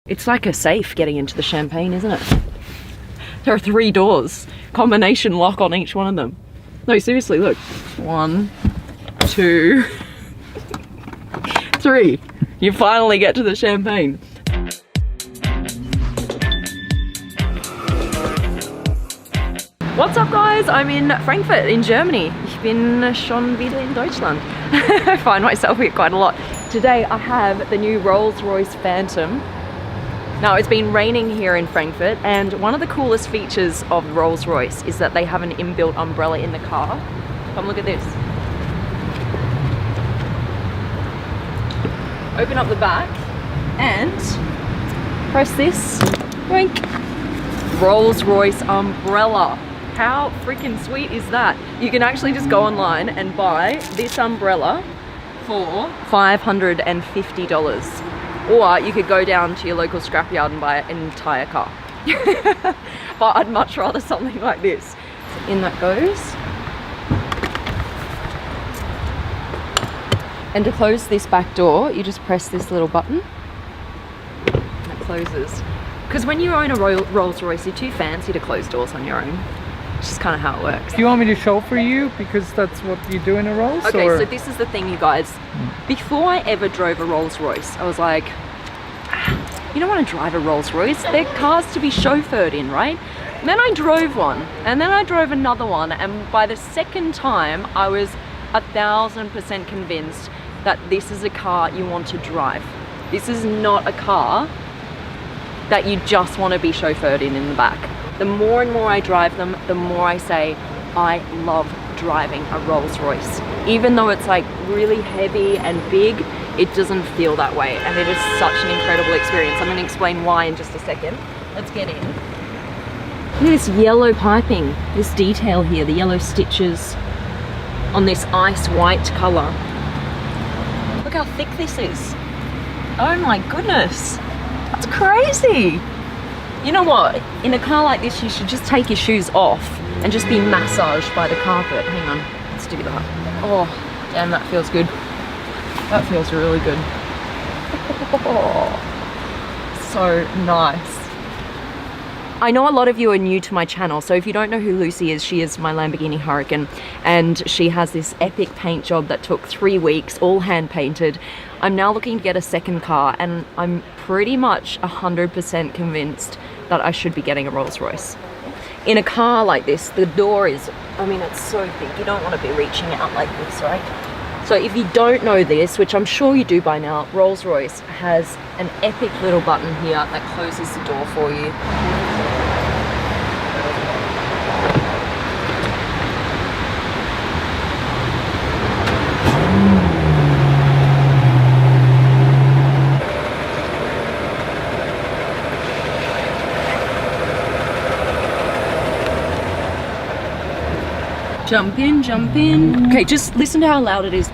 It's like a safe getting into the Champagne, isn't it? There are 3 doors, combination lock on each one of them. No, seriously, look. 1, 2, 3. You finally get to the Champagne. What's up guys? I'm in Frankfurt in Germany. Ich bin schon wieder in Deutschland. I find myself here quite a lot. Today I have the new Rolls-Royce Phantom. Now it's been raining here in Frankfurt, and one of the coolest features of Rolls-Royce is that they have an inbuilt umbrella in the car. Come look at this. Open up the back and press this. Boink. Rolls-Royce umbrella. How freaking sweet is that? You can actually just go online and buy this umbrella for $550. Or you could go down to your local scrapyard and buy an entire car. But I'd much rather something like this. So in that goes. And to close this back door, you just press this little button. And it closes. Because when you own a Rolls-Royce, you're too fancy to close doors on your own. It's just kind of how it works. Do you want me to show for you? Because that's what you do in a Rolls? Okay, or? so this is the thing, you guys. Before I ever drove a Rolls-Royce, I was like, you don't want to drive a Rolls-Royce. They're cars to be chauffeured in, right? And then I drove one, and then I drove another one, and by the second time, I was 1000% convinced that this is a car you want to drive. This is not a car that you just want to be chauffeured in the back. The more and more I drive them, the more I say, I love driving a Rolls-Royce. Even though it's like really heavy and big, it doesn't feel that way. And it is such an incredible experience. I'm gonna explain why in just a second. Let's get in. Look at this yellow piping, this detail here, the yellow stitches on this ice white color. Look how thick this is. Oh my goodness, that's crazy. You know what? In a car like this, you should just take your shoes off and just be massaged by the carpet. Hang on, let's do that. Oh, damn, that feels good. That feels really good. Oh, so nice. I know a lot of you are new to my channel, so if you don't know who Lucy is, she is my Lamborghini Hurricane, and she has this epic paint job that took 3 weeks, all hand painted. I'm now looking to get a second car, and I'm pretty much 100% convinced that I should be getting a Rolls-Royce. In a car like this, the door is, I mean, it's so big, you don't want to be reaching out like this, right? So if you don't know this, which I'm sure you do by now, Rolls-Royce has an epic little button here that closes the door for you. Jump in, jump in. Okay, just listen to how loud it is.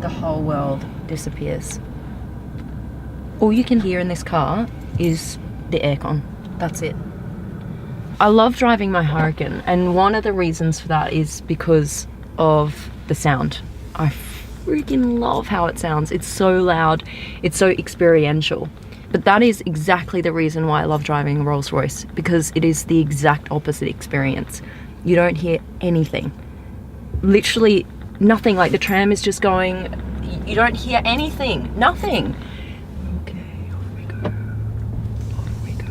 The whole world disappears. All you can hear in this car is the aircon. That's it. I love driving my Hurricane, and one of the reasons for that is because of the sound. I freaking love how it sounds. It's so loud, it's so experiential. But that is exactly the reason why I love driving a Rolls-Royce, because it is the exact opposite experience. You don't hear anything. Literally nothing. Like the tram is just going, you don't hear anything. Nothing. Okay, off we go. Off we go.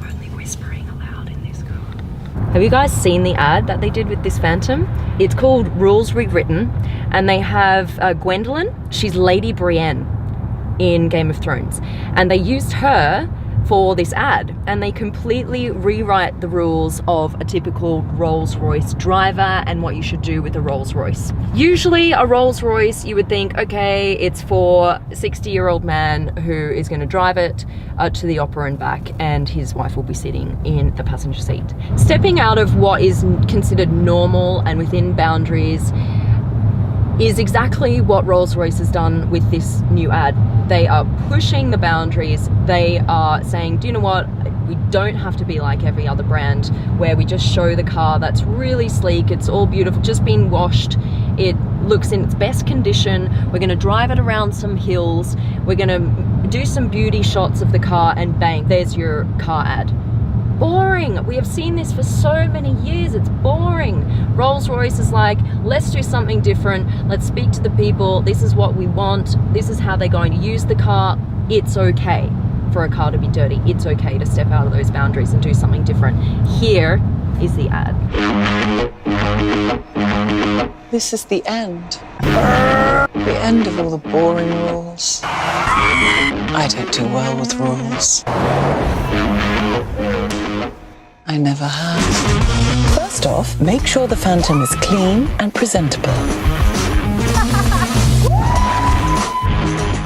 Only whispering aloud in this car. Have you guys seen the ad that they did with this Phantom? It's called Rules Rewritten, and they have Gwendolyn. She's Lady Brienne in Game of Thrones, and they used her for this ad, and they completely rewrite the rules of a typical Rolls-Royce driver and what you should do with a Rolls-Royce. Usually a Rolls-Royce, you would think, okay, it's for a 60-year-old man who is going to drive it to the opera and back, and his wife will be sitting in the passenger seat. Stepping out of what is considered normal and within boundaries is exactly what Rolls-Royce has done with this new ad. They are pushing the boundaries. They are saying, do you know what? We don't have to be like every other brand where we just show the car that's really sleek, it's all beautiful, just been washed. It looks in its best condition. We're gonna drive it around some hills. We're gonna do some beauty shots of the car, and bang, there's your car ad. Boring. We have seen this for so many years. It's boring. Rolls-Royce is like, let's do something different. Let's speak to the people. This is what we want. This is how they're going to use the car. It's okay for a car to be dirty. It's okay to step out of those boundaries and do something different. Here is the ad. This is the end. The end of all the boring rules. I don't do well with rules. I never have. First off, make sure the Phantom is clean and presentable.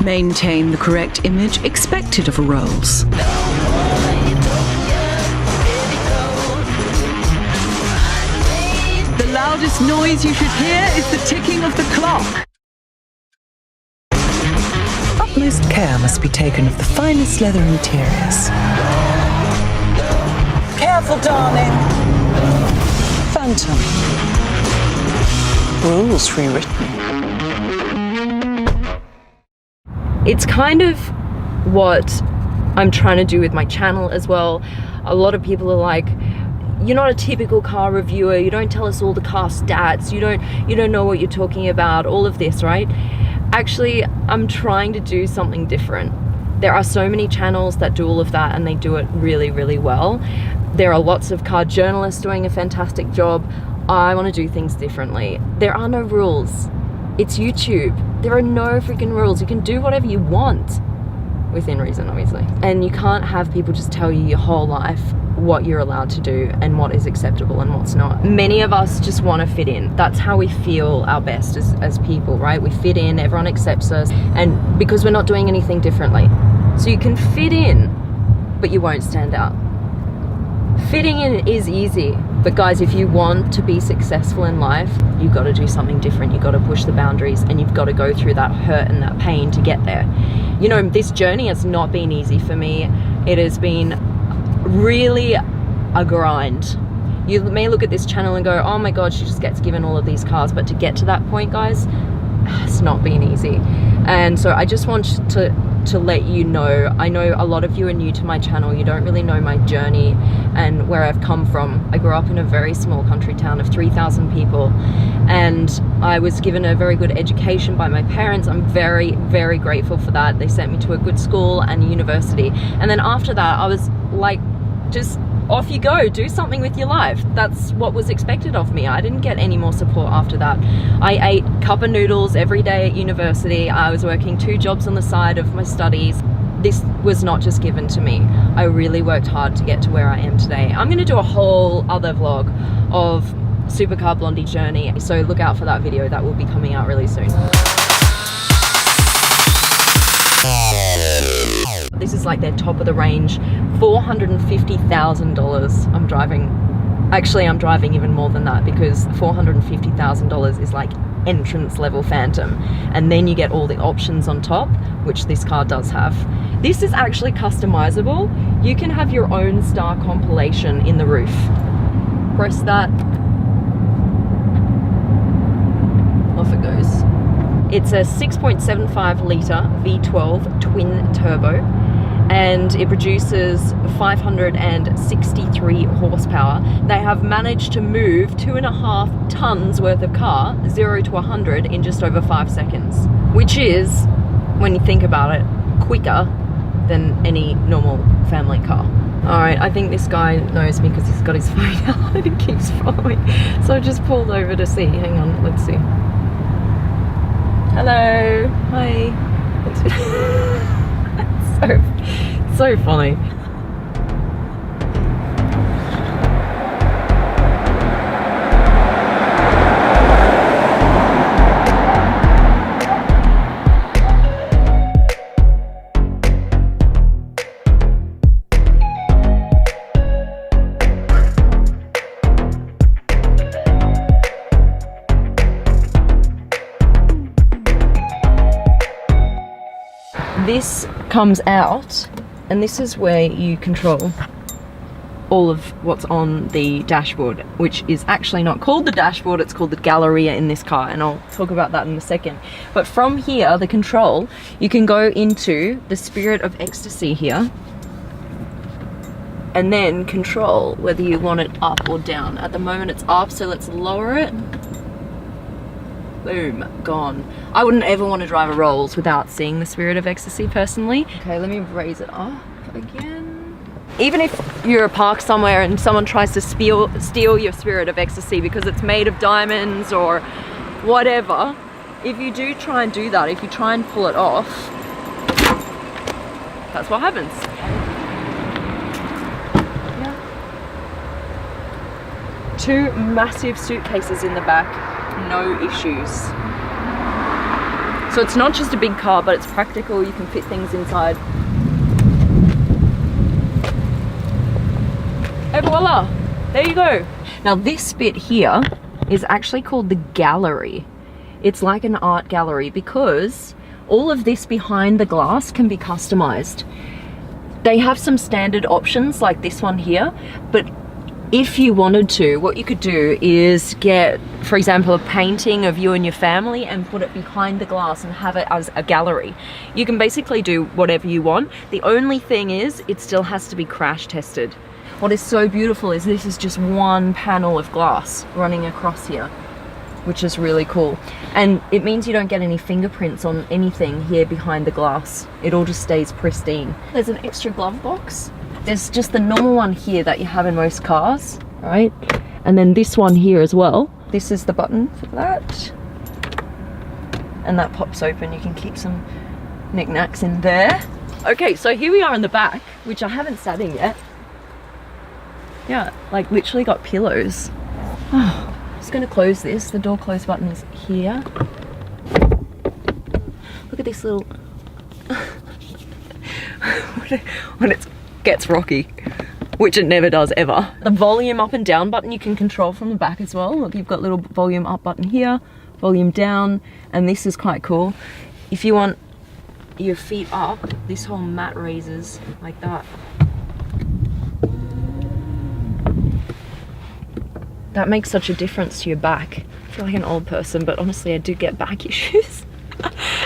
Maintain the correct image expected of a Rolls. The loudest noise you should hear is the ticking of the clock. Utmost care must be taken of the finest leather interiors. Careful, darling. Phantom. Rules rewritten. It's kind of what I'm trying to do with my channel as well. A lot of people are like, you're not a typical car reviewer, you don't tell us all the car stats, you don't know what you're talking about, all of this, right? Actually, I'm trying to do something different. There are so many channels that do all of that, and they do it really, really well. There are lots of car journalists doing a fantastic job. I want to do things differently. There are no rules. It's YouTube. There are no freaking rules. You can do whatever you want, within reason, obviously. And you can't have people just tell you your whole life what you're allowed to do and what is acceptable and what's not. Many of us just want to fit in. That's how we feel our best as people, right? We fit in, everyone accepts us, and because we're not doing anything differently. So you can fit in, but you won't stand out. Fitting in is easy, but guys, if you want to be successful in life, you've got to do something different. You've got to push the boundaries, and you've got to go through that hurt and that pain to get there. You know, this journey has not been easy for me. It has been really a grind. You may look at this channel and go, oh my god, she just gets given all of these cars, but to get to that point, guys, it's not been easy. And so I just want to let you know, I know a lot of you are new to my channel, you don't really know my journey and where I've come from. I grew up in a very small country town of 3,000 people, and I was given a very good education by my parents. I'm very, very grateful for that. They sent me to a good school and university, and then after that I was like, just off you go, do something with your life. That's what was expected of me. I didn't get any more support after that. I ate cup of noodles every day at university. I was working 2 jobs on the side of my studies. This was not just given to me. I really worked hard to get to where I am today. I'm gonna do a whole other vlog of Supercar Blondie journey, so look out for that video. That will be coming out really soon. This is like their top of the range, $450,000 I'm driving. Actually, I'm driving even more than that, because $450,000 is like entrance level Phantom, and then you get all the options on top, which this car does have. This is actually customizable. You can have your own star compilation in the roof. Press that, off it goes. It's a 6.75 litre V12 twin turbo, and it produces 563 horsepower. They have managed to move 2.5 tons worth of car, 0 to 100, in just over 5 seconds, which is, when you think about it, quicker than any normal family car. All right, I think this guy knows me because he's got his phone out and he keeps following. So I just pulled over to see. Hang on, let's see. Hello, hi. So funny. This comes out, and this is where you control all of what's on the dashboard, which is actually not called the dashboard, it's called the Galleria in this car, and I'll talk about that in a second. But from here, the control, you can go into the Spirit of Ecstasy here, and then control whether you want it up or down. At the moment it's up, so let's lower it. Boom, gone. I wouldn't ever want to drive a Rolls without seeing the Spirit of Ecstasy personally. Okay, let me raise it up again. Even if you're parked somewhere and someone tries to steal your Spirit of Ecstasy because it's made of diamonds or whatever, if you do try and do that, if you try and pull it off, that's what happens. Yeah. 2 massive suitcases in the back, no issues. So it's not just a big car, but it's practical, you can fit things inside. And voila, there you go. Now this bit here is actually called the gallery. It's like an art gallery because all of this behind the glass can be customized. They have some standard options like this one here, but if you wanted to, what you could do is get, for example, a painting of you and your family and put it behind the glass and have it as a gallery. You can basically do whatever you want. The only thing is, it still has to be crash tested. What is so beautiful is this is just one panel of glass running across here, which is really cool. And it means you don't get any fingerprints on anything here behind the glass. It all just stays pristine. There's an extra glove box. There's just the normal one here that you have in most cars, right? And then this one here as well. This is the button for that. And that pops open. You can keep some knickknacks in there. Okay, so here we are in the back, which I haven't sat in yet. Yeah, like literally got pillows. Oh, I'm just gonna close this. The door close button is here. Look at this little... when it gets rocky, which it never does ever. The volume up and down button you can control from the back as well. Look, you've got little volume up button here, volume down, and this is quite cool. If you want your feet up, this whole mat raises like that. That makes such a difference to your back. I feel like an old person, but honestly I do get back issues.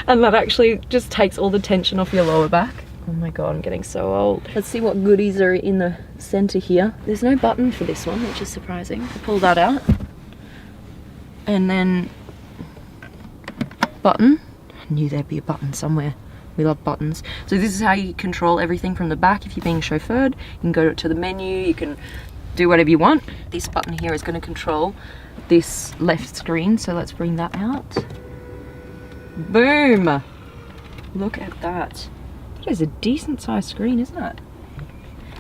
And that actually just takes all the tension off your lower back. Oh my god, I'm getting so old. Let's see what goodies are in the center here. There's no button for this one, which is surprising. I'll pull that out. And then button. I knew there'd be a button somewhere. We love buttons. So this is how you control everything from the back. If you're being chauffeured, you can go to the menu, you can do whatever you want. This button here is going to control this left screen, so let's bring that out. Boom! Look at that. That is a decent sized screen, isn't it?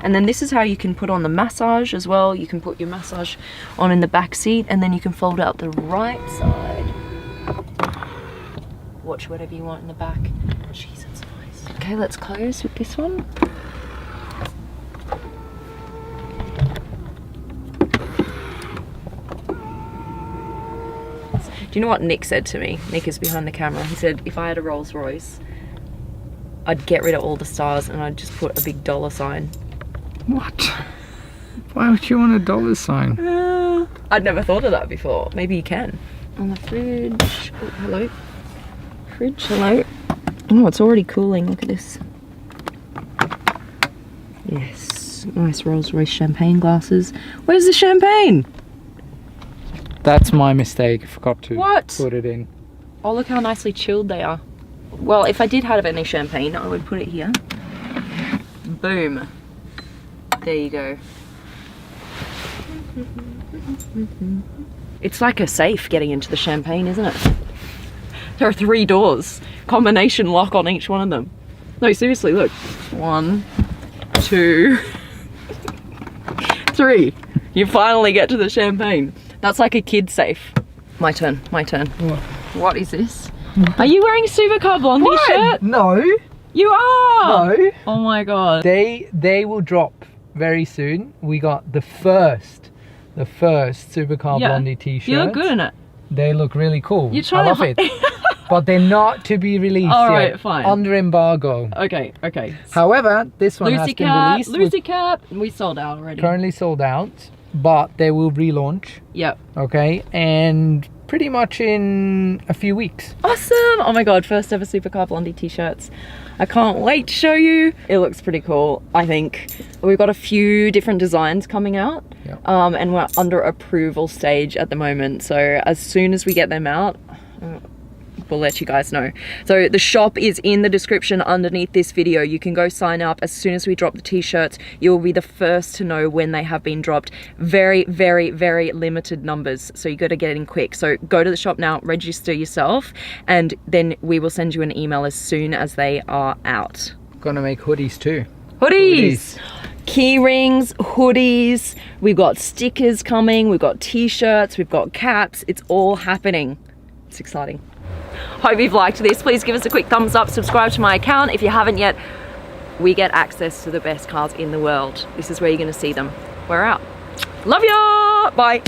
And then this is how you can put on the massage as well. You can put your massage on in the back seat, and then you can fold out the right side. Watch whatever you want in the back. Jeez, it's nice. Okay, let's close with this one. Do you know what Nick said to me? Nick is behind the camera. He said, if I had a Rolls Royce, I'd get rid of all the stars and I'd just put a big dollar sign. What? Why would you want a dollar sign? I'd never thought of that before. Maybe you can. On the fridge. Oh, hello. Fridge, hello. Oh, it's already cooling. Look at this. Yes. Nice Rolls Royce champagne glasses. Where's the champagne? That's my mistake. I forgot to put it in. Oh, look how nicely chilled they are. Well, if I did have any champagne, I would put it here. Boom. There you go. It's like a safe getting into the champagne, isn't it? There are 3 doors. Combination lock on each one of them. No, seriously, look. 1, 2, 3. You finally get to the champagne. That's like a kid safe. My turn, my turn. What is this? Are you wearing a Supercar Blondie shirt? No. You are? No. Oh my god. They will drop very soon. We got the first Supercar Blondie t-shirt. You look good in it. They look really cool. You're trying I love it. but they're not to be released All yet. right, fine. Under embargo. Okay. However, this one has been released. Lucy Cap. We sold out already. Currently sold out, but they will relaunch. Yep. Okay, and pretty much in a few weeks. Awesome. Oh my god, first ever Supercar Blondie t-shirts. I can't wait to show you. It looks pretty cool, I think. We've got a few different designs coming out. Yep. And we're under approval stage at the moment. So as soon as we get them out, we'll let you guys know. So the shop is in the description underneath this video. You can go sign up. As soon as we drop the t-shirts, you'll be the first to know when they have been dropped. Very, very, very limited numbers, so you got to get in quick. So go to the shop now, register yourself, and then we will send you an email as soon as they are out. Gonna make hoodies too. Hoodies! Key rings, hoodies, we've got stickers coming, we've got t-shirts, we've got caps. It's all happening. It's exciting. Hope you've liked this. Please give us a quick thumbs up, subscribe to my account if you haven't yet. We get access to the best cars in the world. This is where you're going to see them. We're out. Love ya! Bye.